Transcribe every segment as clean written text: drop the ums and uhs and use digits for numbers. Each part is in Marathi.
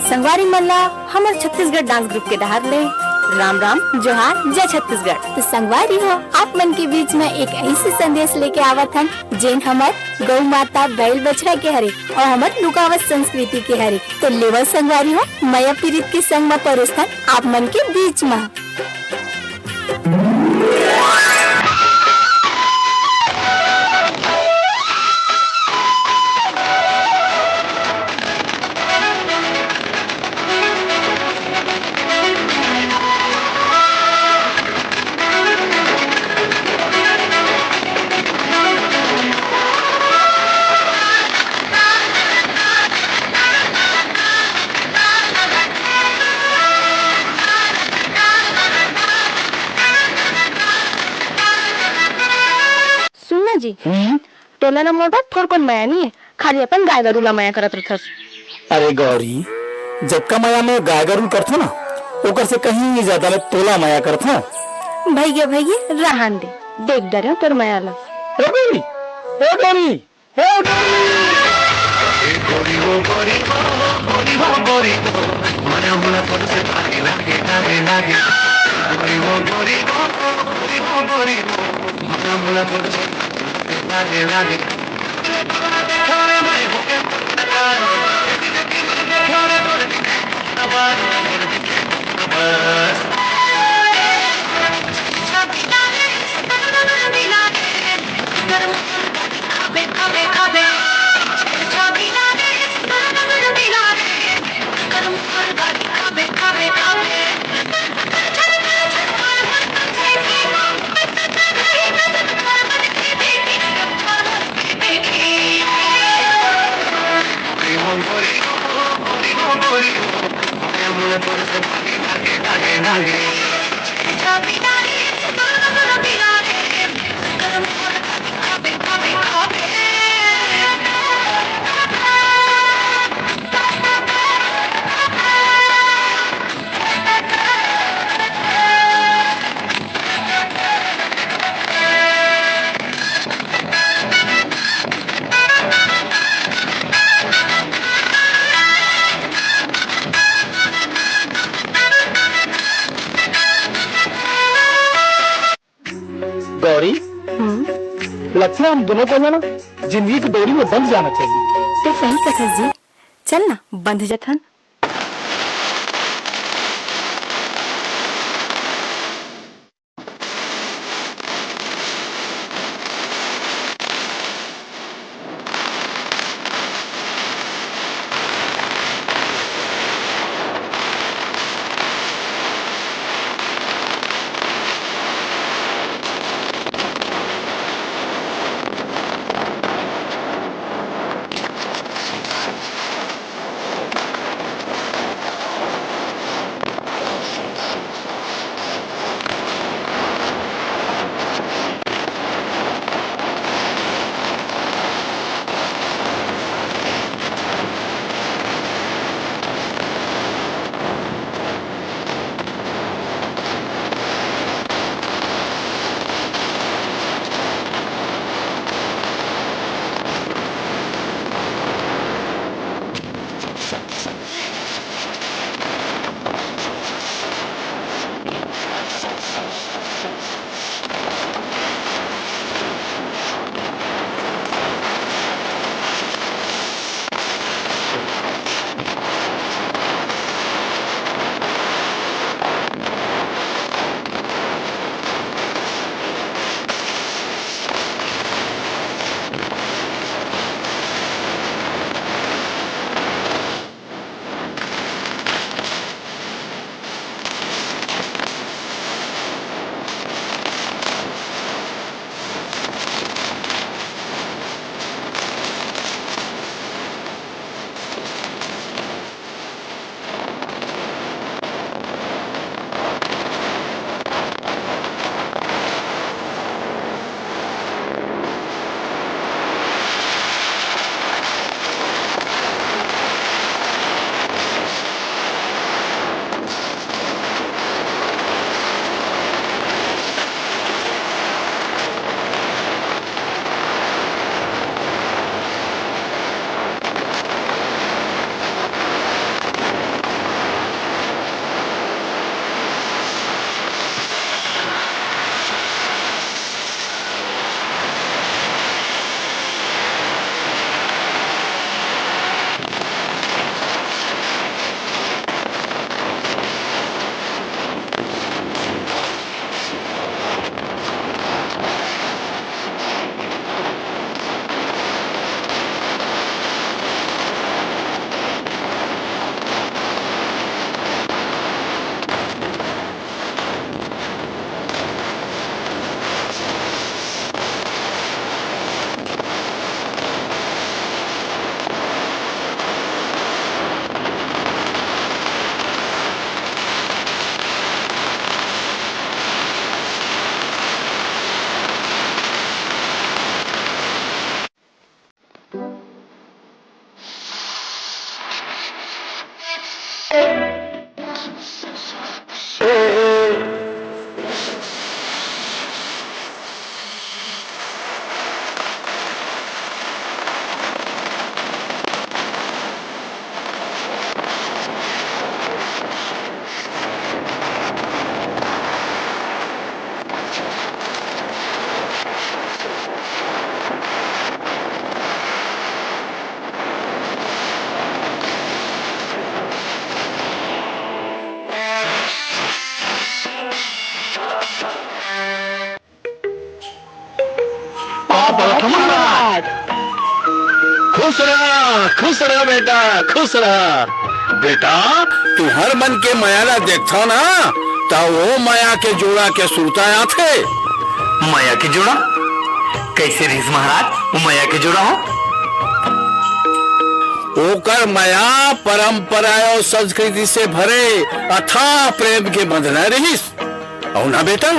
संगवारी मल्ला हमारे छत्तीसगढ़ डांस ग्रुप के डहार ले राम राम जोहार जय छत्तीसगढ़। तो संगवारी हो आप मन के बीच में एक ऐसे संदेश लेके आवत हन जेन हमार गौ माता बैल बछड़ा के हरे और हमार लुकावत संस्कृति के हरे। तो लेवल संगवारी हो माया पीरित के संग में परोस्तन आप मन के बीच में। जी टोला ना मोटा थोड़ कौन माया नहीं है, खाली अपन गाय गरू ला माया करत रहथस। अरे गौरी जबका माया में गाय गरू करथो ना ओकर से कहीं ज्यादा में तोला माया करथो। भैया रहन दे देख डरे पर माया ला। हे गौरी हे गौरी हे गौरी वो गौरी वो गौरी माया मुला पर से भागे लागे लागे लागे गौरी वो गौरी वो गौरी माया मुला पर से लागे लागे छोरे भाई हो के गौरी लगता है हम दोनों को ना जिंदगी की डोरी में बंध जाना चाहिए। तो सही कथा जी चल ना बंध जथन। खुश रहा बेटा, खुश रहा। बेटा तू हर मन के मायाला देखता ना, ता वो माया के जोड़ा के सुरता आथे। माया के जोड़ा कैसे रीस महाराज? वो माया के जोड़ा हो? ओकर माया परंपरा और संस्कृति से भरे अथाह प्रेम के बंधना रहीस। और ना बेटा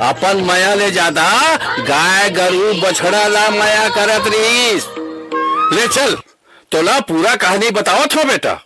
अपन माया ले ज्यादा गाय गरू बछड़ा ला माया करत रहीस। ले चल तोला पूरा कहानी बतावत हो बेटा।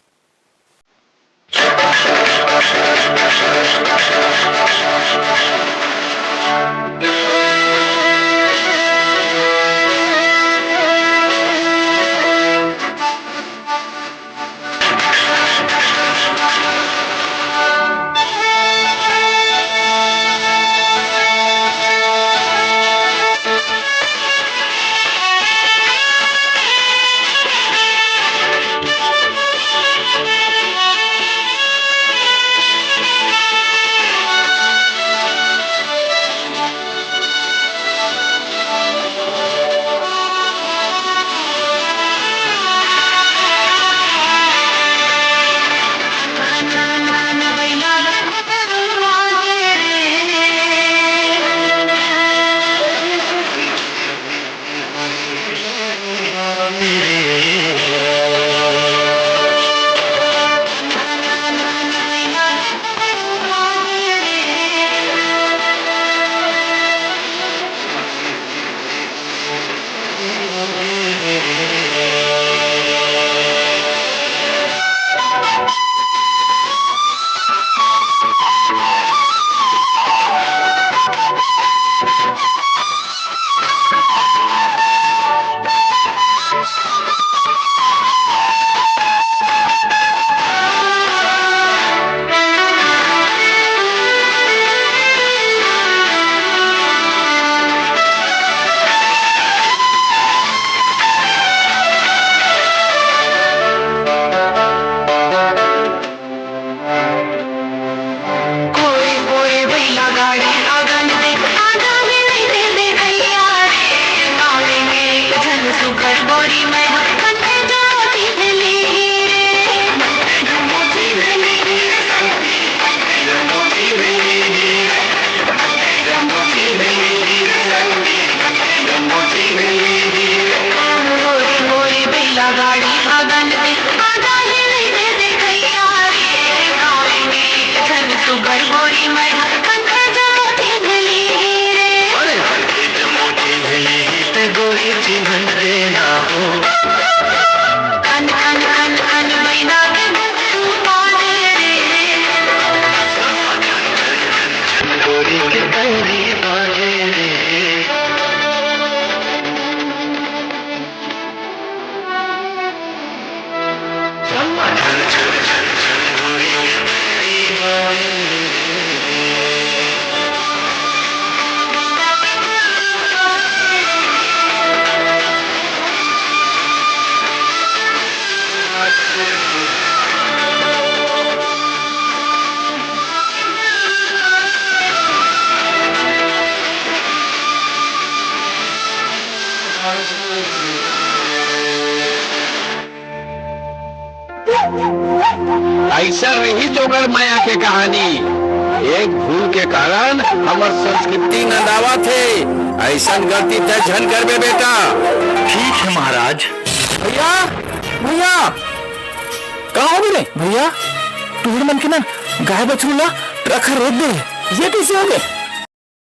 ऐसा रही जोगर माया के कहानी। एक भूल के कारण हमार संस्कृति न दावा थे। ऐसा गलती तय झन करबे बेटा। ठीक है महाराज। भैया भैया कहाँ हो गए भैया? टूर मन के ना गाय बछरू ला ट्रक रोक दे। ये कैसे हो गए?